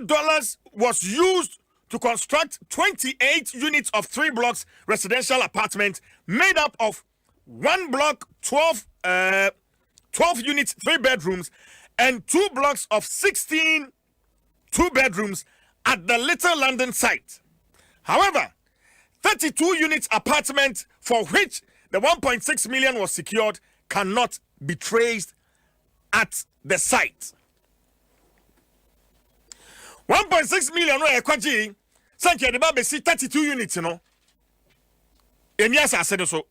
million was used to construct 28 units of 3 blocks residential apartments made up of 1 block, 12 units, 3 bedrooms, and 2 blocks of 16 2 bedrooms at the Little London site. However, 32 units apartment for which the 1.6 million was secured cannot be traced at the site. 1.6 million no ekwaji sanke de ba besi 32 units no. Eni asase de so.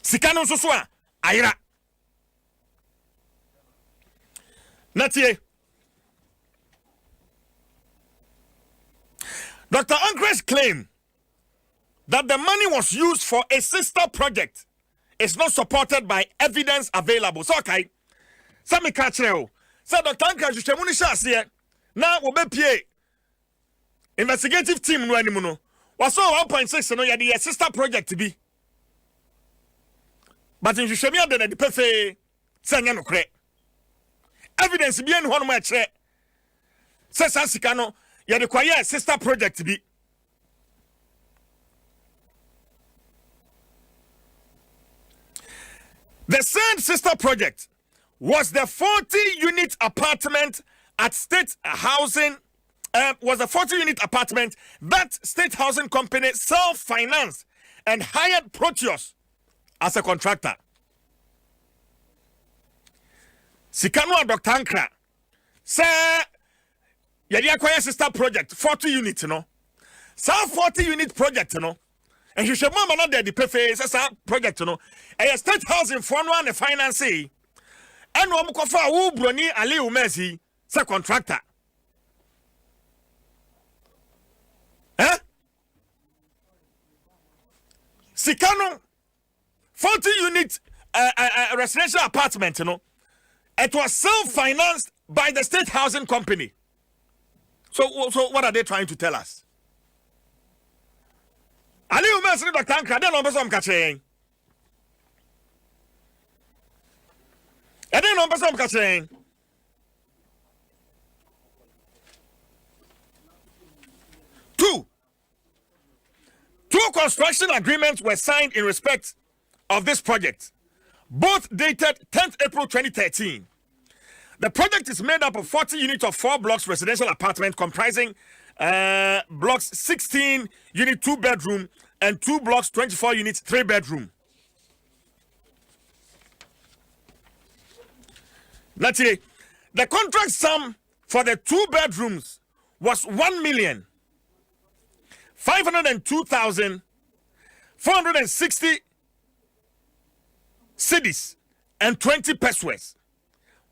Sika no so a ayira. Natie. Dr. Ankr's claim that the money was used for a sister project is not supported by evidence available. So okay. Sami kachre so Dr. Ankra jushemu ni shase na wo be pie investigative team no animu no was 1.6 no ye the sister project bi. But in jushemi ade na de pefe sanya no kre. Evidence bi en hono ma kire. Se sasika no ye de kwaye sister project bi. The same sister project was the 40-unit apartment at State Housing, was a 40-unit apartment that State Housing Company self-financed and hired Proteus as a contractor. Sikano Dr. Ankra say, yadi acquire sister project, 40 units, you know. So 40-unit project, you know. And you should mama not there the perfect project, you know. A State Housing for one finance. And one kofa wu broni Ali Umesi, say contractor. Eh? Sikano 40-unit residential apartment, you know. It was self-financed by the State Housing Company. So what are they trying to tell us? Ali Umesi Dr. Ankra, they don't know some catching. I don't know some catching. Two construction agreements were signed in respect of this project, both dated 10th April 2013. The project is made up of 40 units of 4 blocks residential apartment comprising blocks 16 unit 2 bedroom and 2 blocks 24 units 3 bedroom. Natie, the contract sum for the 2 bedrooms was 1,502,460 cedis and 20 pesos.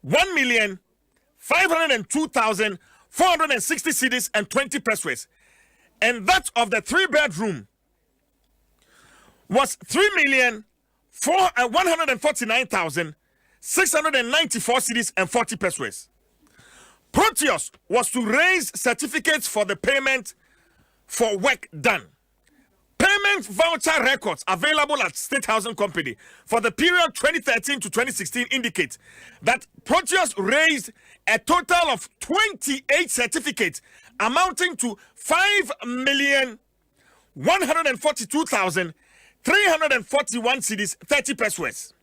1,502,460 cedis and 20 pesos. And that of the 3 bedroom was 3,149,694 cedis and 40 pesos. Proteus was to raise certificates for the payment for work done. Payment voucher records available at State Housing Company for the period 2013 to 2016 indicate that Proteus raised a total of 28 certificates amounting to 5,142,341 cedis 30 pesos.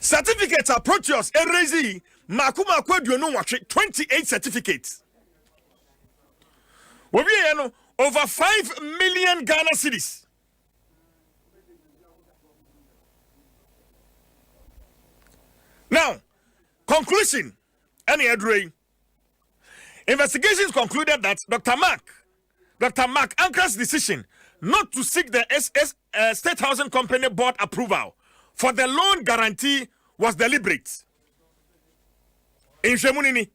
Certificates are Proteus erezi makuma kweduonu watwe 28 certificates. Over 5 million Ghana cedis. Now, conclusion. Any Edrey. Investigations concluded that Dr. Mark Ankra's decision not to seek the State Housing Company board approval for the loan guarantee was deliberate. In Shemunini.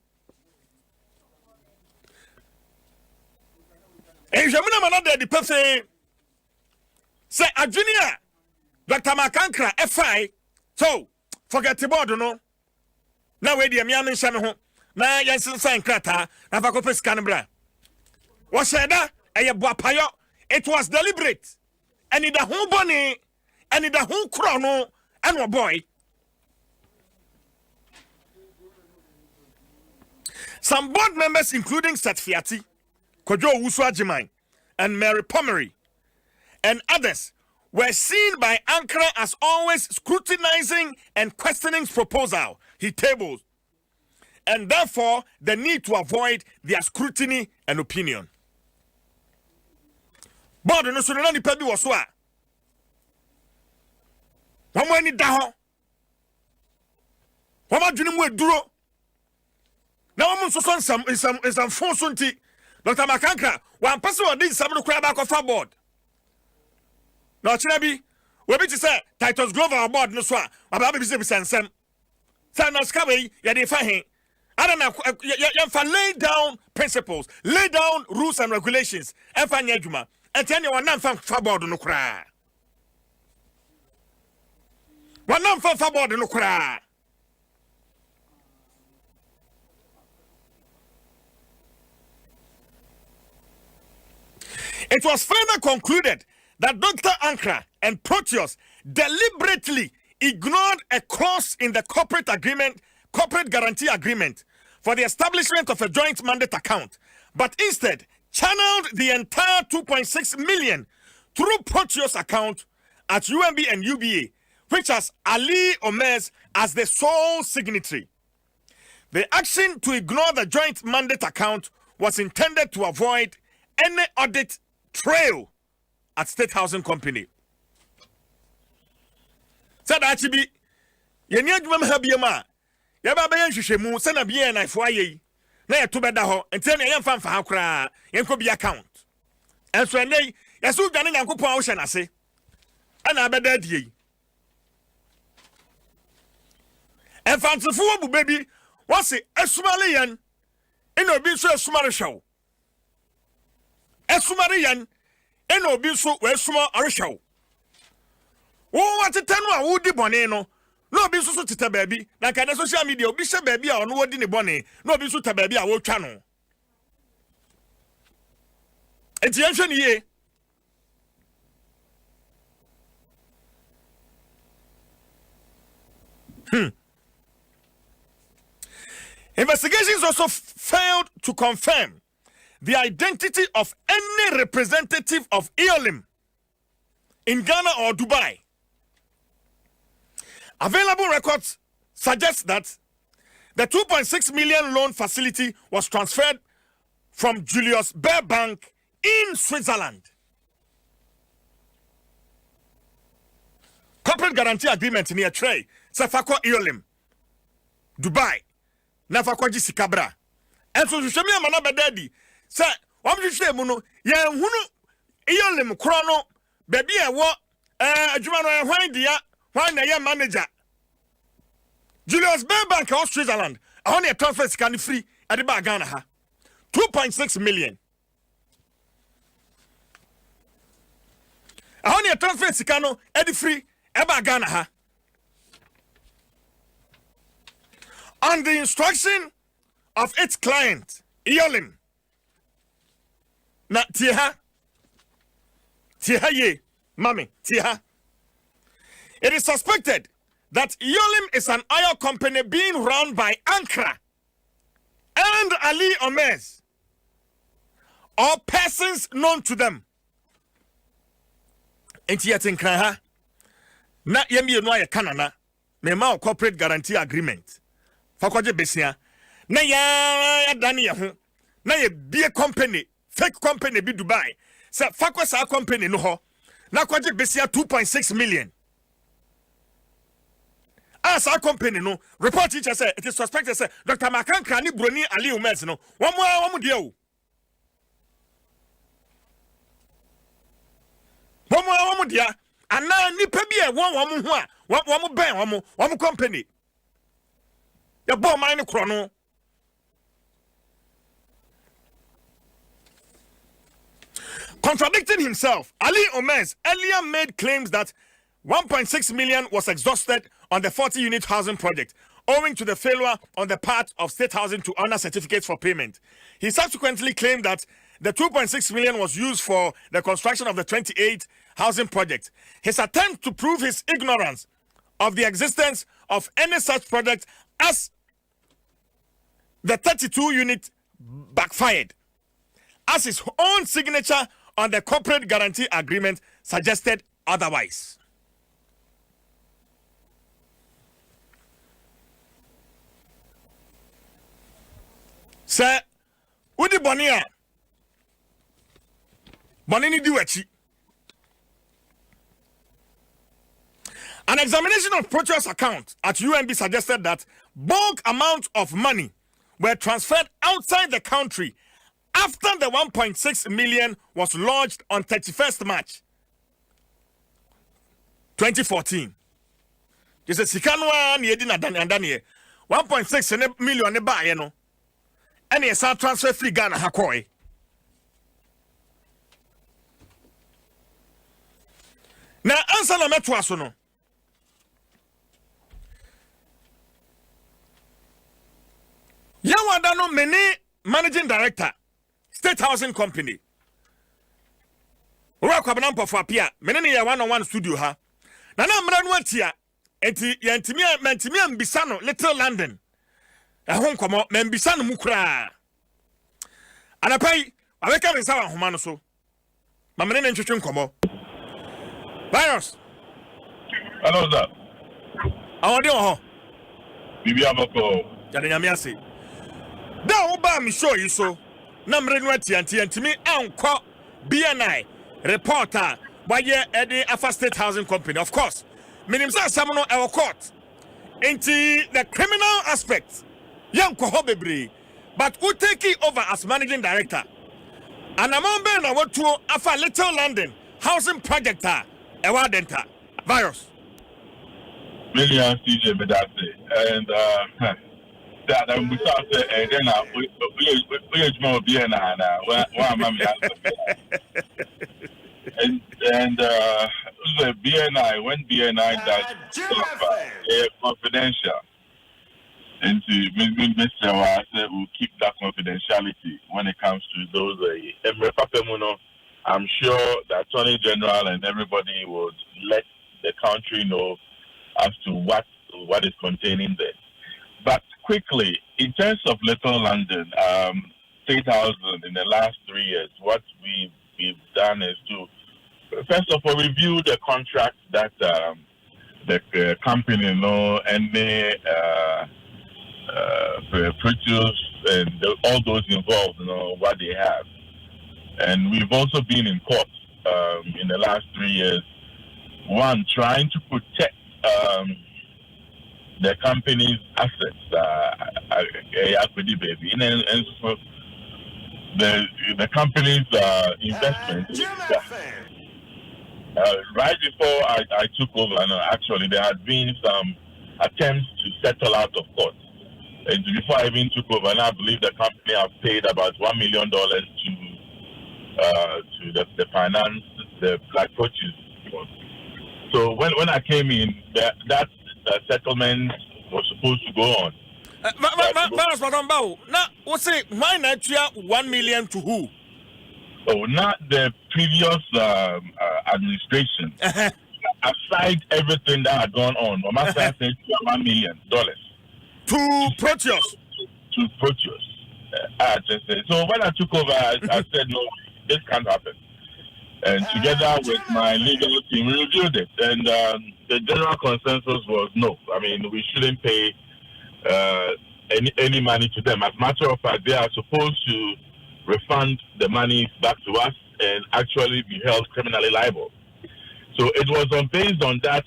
In Shemuna Manade, the person say a junior Dr. Makankra FI. So forget the board, no. Now, where the Amiamin Shanaho, na Yanson San Krata, Navacopes Canberra. Was said that a Buapayo, it was deliberate. And in the whole bonny, and in the whole crown and a boy. Some board members, including Satfiati, Kojo Owusu-Agyeman, and Mary Pomery, and others, were seen by Ankara as always scrutinizing and questioning his proposal he tabled, and therefore the need to avoid their scrutiny and opinion. Board no so na nipa bi wo so a wamo ani da ho wamo adwene mu eduro na wamo nso so nsam fon so nti Dr. Makankra wan pese odi nsam no kura ba ko fa board na ochina bi we bi ti say Titus Global board no so a aba bi se nsam say na ska we ye dey fa hen adana ye lay down principles, lay down rules and regulations e fa nya adwuma enti ene wona fa board no kura wona fa board no kura. It was further concluded that Dr. Ankara and Proteus deliberately ignored a clause in the corporate guarantee agreement for the establishment of a joint mandate account, but instead channeled the entire 2.6 million through Proteus' account at UMB and UBA, which has Ali Omez as the sole signatory. The action to ignore the joint mandate account was intended to avoid any audit trail at State Housing Company. Said Achibi, Yeni adwuma ha biema, yaba ba yenhwehwemu se na bia na ifo ayi, na yeto beda ho, enti na yemfa mfa ha kra, yenko bi account. Enso enei, yesu dwane Nyankopon a wo hye na se. Ana abeda adie. Enfantifo wo bu baby, wo se esumale yen, ina obi nso esumare hwew. Esumare yan ena obi nso wesuma arehwew wo watete no a wodi bone no na obi nso so tete baabi na ka na social media obi hye baabi a ono wodi ne bone na obi nso ta baabi a wotwa no enti yenhwe ne ye. Investigations also failed to confirm the identity of any representative of EOLIM in Ghana or Dubai. Available records suggest that the 2.6 million loan facility was transferred from Julius Baer Bank in Switzerland. Corporate guarantee agreement near Trey, Safako EOLIM, Dubai, Nafakwaji Sikabra. And so Shemi Amana Badadi. Sir, what you say, Muno? Yeah, Eolim Chrono, baby, what? Jumano, why the manager? Julius Baer Bank of Switzerland, only a transfer can free at the Bagana. 2.6 million. Only a transfer Sicano at the free at Bagana. On the instruction of its client, Eolim. Na tiha ye, mami, tiha. It is suspected that Eolim is an oil company being run by Ankara and Ali Omez, or persons known to them. Enti yetinkran ha, na yemi no aye kanana, me ma corporate guarantee agreement. Fakwaje besia, na ya dani ya ho, na ye bie company. Fake company be Dubai. So Fakwasa company no ho. Na kwaje besia 2.6 million. As our company no report teacher say it is suspected say Dr. Makankra ni Broni Ali Umez no. Wamu dia o. Wamu dia. Ana nipa bi e wamu ho a wamu ben wamu company. Ya bo man kro no. Contradicting himself, Ali Omez earlier made claims that 1.6 million was exhausted on the 40-unit housing project, owing to the failure on the part of State Housing to honor certificates for payment. He subsequently claimed that the 2.6 million was used for the construction of the 28 housing project. His attempt to prove his ignorance of the existence of any such project as the 32 unit backfired, as his own signature on the corporate guarantee agreement suggested otherwise. Sir, Udi Bonia Bonini Duachi. An examination of Proteus' account at UNB suggested that bulk amounts of money were transferred outside the country after the 1.6 million was lodged on 31st March 2014. This is Sikanwa Niedina Daniel 1.6 million ne ba ye no. And yes, transfer free Ghana Hakoi. Now, answer na metwaso no. Yawadano Mene, managing director, State Housing Company. Ura kwa banampo for apia. Mene ya 101 studio ha. Nana mranu atia. Enti mentimia mbisano Little London. Hong Kong, membisano mukra. Anapai, aweka wensawa humano so. Mamene nchuchu nkomo. Virus. Hello, sir. Awadi oho. Bibi abako. Jade nyamiase. Da uba mi show you so. Namre nwati antimi anko BNI reporter baye edi Afa State Housing Company. Of course. Minimsa samuno ewo court. Into the criminal aspect. Yanko Hobebre, but who take it over as managing director? And among Ben, I want to Afa Little London housing project. Ewadenta virus. Million CJ Medase, and that I'm with us, and then we more BNI now. And the BNI, when BNI does confidential. And to Mr. I said we'll keep that confidentiality when it comes to those. I'm sure the Attorney General and everybody would let the country know as to what is contained there. But quickly, in terms of Little London, State Housing in the last 3 years, what we've done is to first of all review the contract that the company and the Proteus and all those involved, what they have. And we've also been in court in the last 3 years. One, trying to protect the company's assets, and so the company's investments. Right before I took over, actually there had been some attempts to settle out of court. And before I even took over, and I believe the company have paid about $1 million to the finance, the Black Coaches. So when I came in, that settlement was supposed to go on. Now, what's it? Why not $1 million to who? Oh, not the previous administration. Aside everything that had gone on, Mama said $1 million. To Proteus. To Proteus. So when I took over, I said, no, this can't happen. And together with my legal team, we reviewed it. And the general consensus was no. I mean, we shouldn't pay any money to them. As a matter of fact, they are supposed to refund the money back to us and actually be held criminally liable. So it was based on that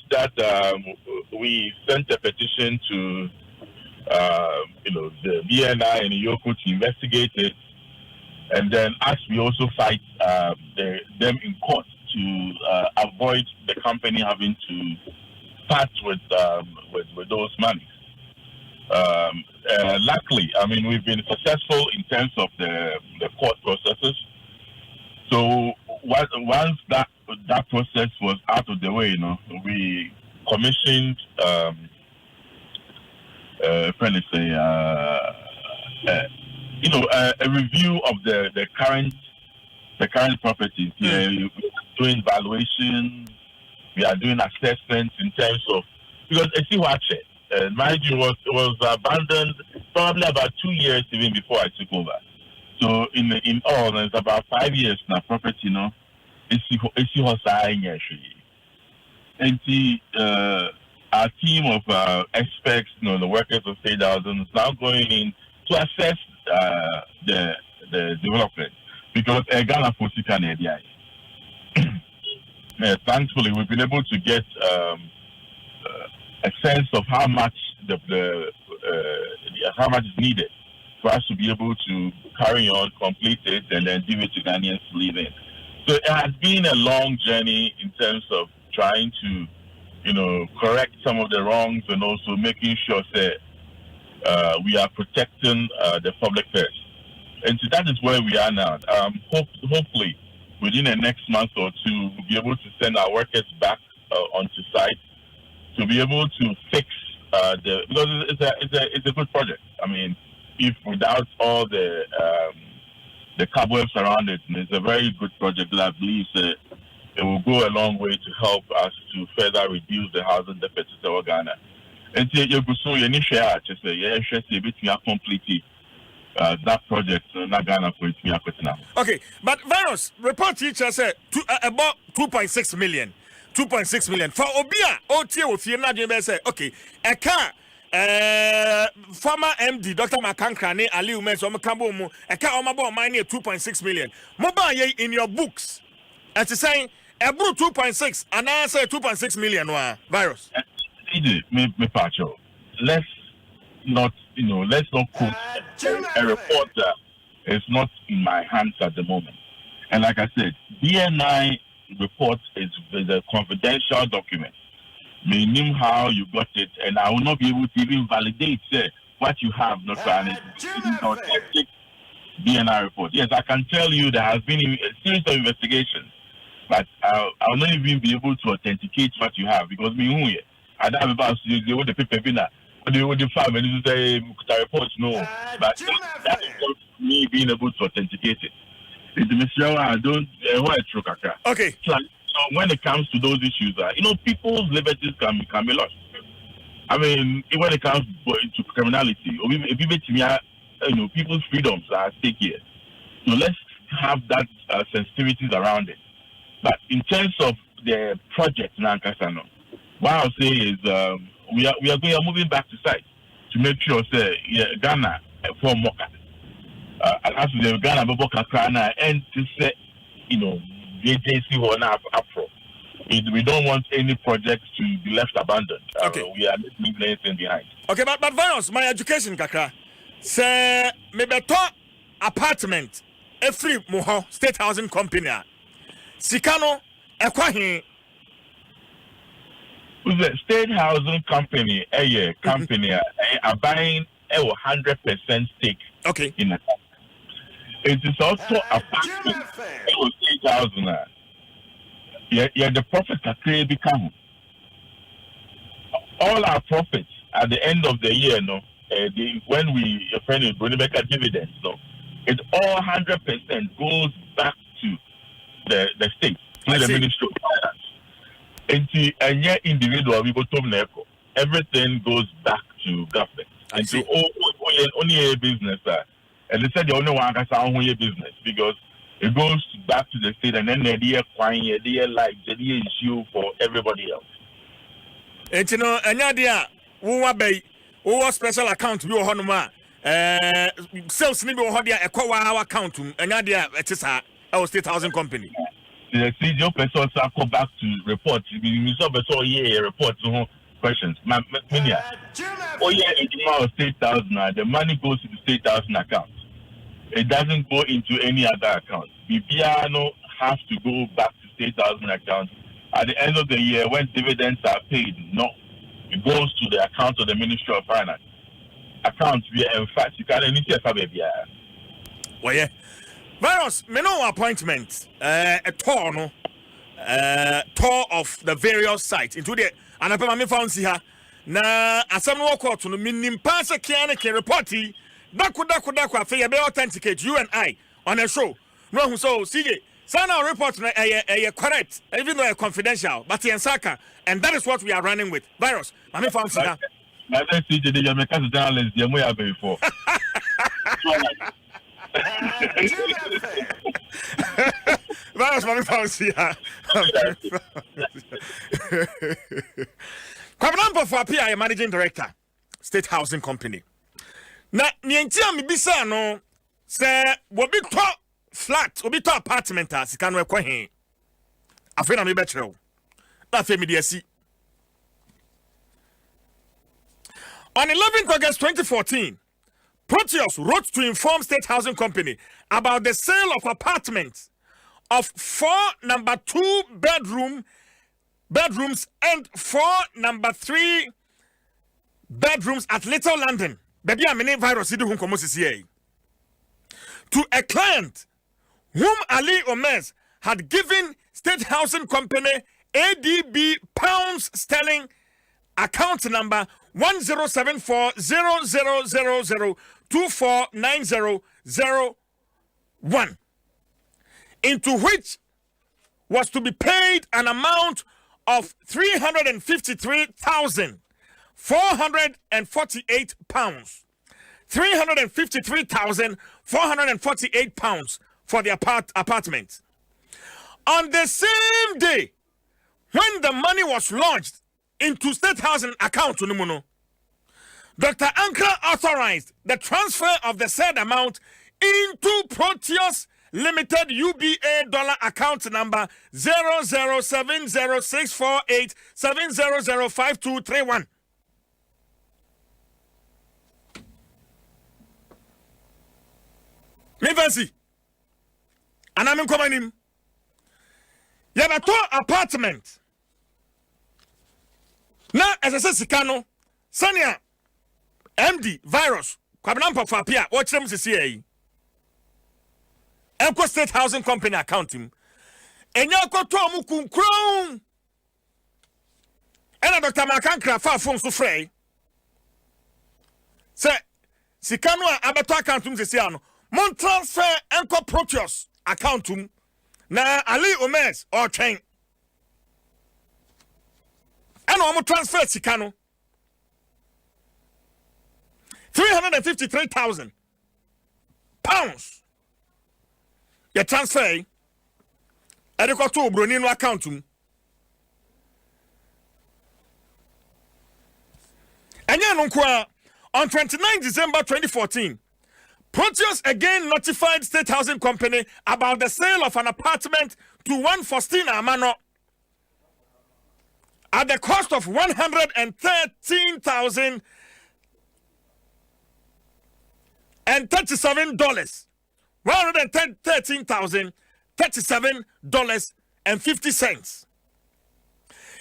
we sent a petition to the BNI and Yoko to investigate it, and then as we also fight them in court to avoid the company having to part with those monies. Luckily, I mean, we've been successful in terms of the court processes. So once that process was out of the way, we commissioned a review of the current the current properties. Yeah, we're doing valuation. We are doing assessments in terms of because see what mind you, it was abandoned probably about 2 years even before I took over. So in all, it's about 5 years now. Property, it's actually. And our team of experts, the workers of State Housing, is now going in to assess the development because Ghana for thankfully, we've been able to get a sense of how much how much is needed for us to be able to carry on, complete it, and then give it to Ghanaians to live in. So it has been a long journey in terms of trying to, correct some of the wrongs and also making sure that we are protecting the public first. And so that is where we are now. Hopefully, within the next month or two, we'll be able to send our workers back onto site to be able to fix because it's a good project. I mean, if without all the cobwebs around it, and it's a very good project that I believe that it will go a long way to help us to further reduce the housing deficit of Ghana. And so you share just complete that project not Ghana for it now. Okay, but Virus report teacher said about 2.6 million. 2.6 million for Obia OTA with you say okay a car former MD Dr. Makankrane Ali Umes or Makambo a car on my 2.6 million mobile in your books as saying a blue 2.6 and I say 2.6 million Virus. Let's not quote a report that is not in my hands at the moment. And like I said, DNI report is a confidential document, meaning how you got it, and I will not be able to even validate what you have not done. DNI report. Yes, I can tell you there has been a series of investigations, but I'll not even be able to authenticate what you have because I don't have about the paper. The farm and you say reports no, but that is not me being able to authenticate it. I don't okay. So when it comes to those issues, people's liberties can be lost. I mean, when it comes to criminality, or people's freedoms are at stake here. So let's have that sensitivities around it. But in terms of the project now, what I'll say is we are moving back to site to make sure Ghana for Moka. As the Ghana Boboka Krana and to say, JC one up pro. We don't want any projects to be left abandoned. Okay. We are leaving anything behind. Okay, but Virus, my education kakra. Say maybe top apartment every Moho State Housing Company. Sikano ekwahin. The State Housing Company, company are buying 100% stake. Okay. In it. It is also a apartment. It was 8,000. Yeah, the profits are clearly become. All our profits at the end of the year, when we make a dividends, it all 100% goes back to the state, to the Ministry of Finance. And yet individual we everything goes back to government. And so only a business and they said the only one that's only a business because it goes back to the state and then the issue for everybody else. And we special account we honoma sales ni be hodia ekwa account and it is our State Housing Company. The CEO person go back to report. We saw a report questions. State Housing. The money goes to the State Housing account. It doesn't go into any other account. BPRNO has to go back to State Housing account. At the end of the year, when dividends are paid, it goes to the account of the Ministry of Finance. Account in fact, you can't any well, yeah. Virus, no appointment. A tour, tour of the various sites into the and I found here. Na asam no court no minim pass can reporti daku afa be authenticate you and I on a show no who so CJ Sana report correct, even though confidential, but in Saka, and that is what we are running with. Virus, I mean, found Saka. I don't see the Jamaican journalist, the way I've been before. Virus, I mean, found Saka. Kwabrampo for PI managing director, State Housing Company. Na nientia mi bisa no se wobi to flat, wobi to apartment as sika no ekwa he. Afi na me be kire wo. Na afi me de asi. On 11th August 2014, Proteus wrote to inform State Housing Company about the sale of apartments of 4 number 2 bedrooms and 4 number 3 bedrooms at Little London. Baby, I'm in virus to a client whom Ali Omez had given State Housing Company ADB pounds sterling account number 10740000249001, into which was to be paid an amount of £353,448. £353,448 for the apartment. On the same day, when the money was launched into State Housing account, Dr. Ankara authorized the transfer of the said amount into Proteus Limited UBA dollar account number 007064870052331. Me fancy. And I'm in him. You have a apartment. Now, as I said, Sikano, Sanya, MD, virus, Kwabnampa Fapia, watch them to see. Elko State Housing Company accounting. And Yako Tomu Crown. And Dr. Makankra far from Sufrey. Say, Sikano, Abato accountum, Siano. Mon transfer Enko Proteus accountum. Na Ali Omes or train. And I'm transfer Sikano. 353,000 pounds. You transfer. I got to Brunino account. And on 29 December 2014, Proteus again notified State Housing Company about the sale of an apartment to one Faustina Amano at the cost of $113,037. $113,037.50.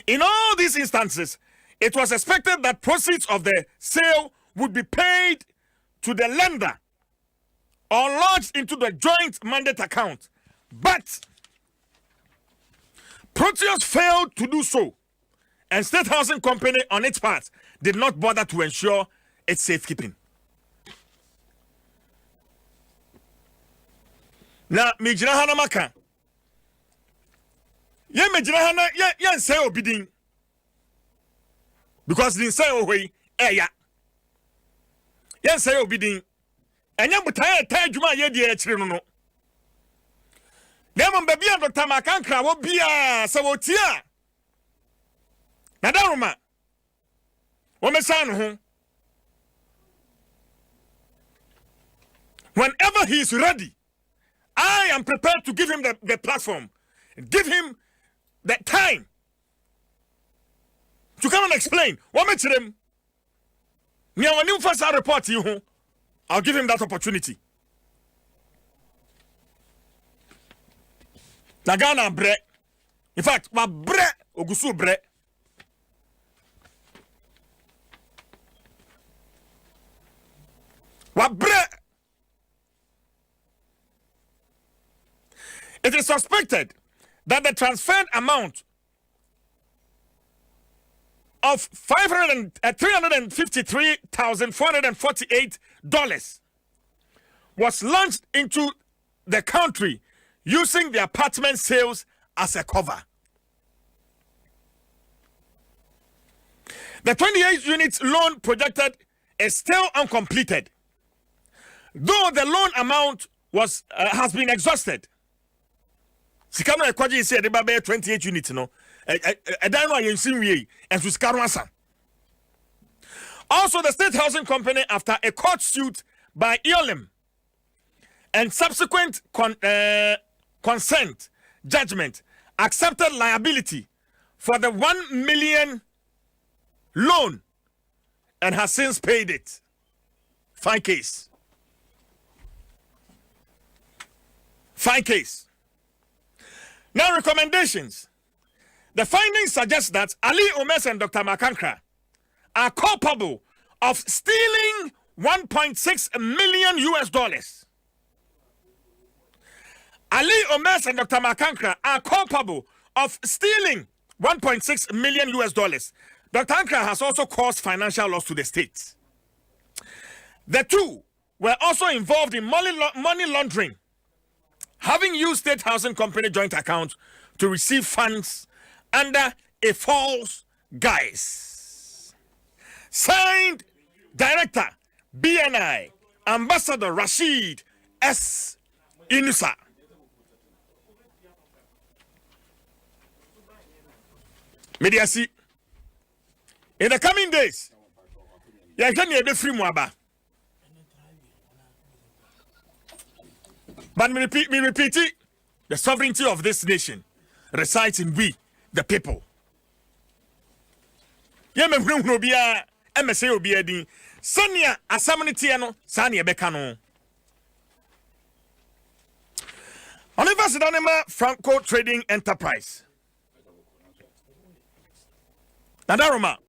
In all these instances, it was expected that proceeds of the sale would be paid to the lender or lodged into the joint mandate account. But Proteus failed to do so, and State Housing Company on its part did not bother to ensure its safekeeping. Na mejina hana maka ye mejina hana ye say obidin because din say ohwe eya ye say obidin enya butaye ta adwuma ye die akire no na mo ba bia Dr. Makankra wo bia se wotia na daruma wo mesa no ho whenever he is ready. I am prepared to give him the platform, give him the time to come and explain. What makes him? First report to you. I'll give him that opportunity. Nagana bre. In fact, my bre ogusu bre. Wa bre. It is suspected that the transferred amount of $353,448 was launched into the country using the apartment sales as a cover. The 28 units loan projected is still uncompleted, though the loan amount has been exhausted. Sikano ekwaji say the babe 28 units no. Edano ayensin wie and to sikano asa. Also, the State Housing Company, after a court suit by Eolim and subsequent consent judgment, accepted liability for the 1 million loan and has since paid it. Fine case. Fine case. Now, recommendations. The findings suggest that Ali Omes and Dr. Makankra are culpable of stealing $1.6 million US. Ali Omes and Dr. Makankra are culpable of stealing $1.6 million US. Dr. Ankra has also caused financial loss to the state. The two were also involved in money laundering, having used State Housing Company joint account to receive funds under a false guise. Signed, Director, BNI, Ambassador Rashid S. Inusa. Mediasi. In the coming days, you can be free Mwaba. But me repeat it, the sovereignty of this nation resides in we, the people. Yemem no bia MSA obi adin sania asamnitie no sania beka no. Oliver Sidonema Franco Trading Enterprise. Nadaroma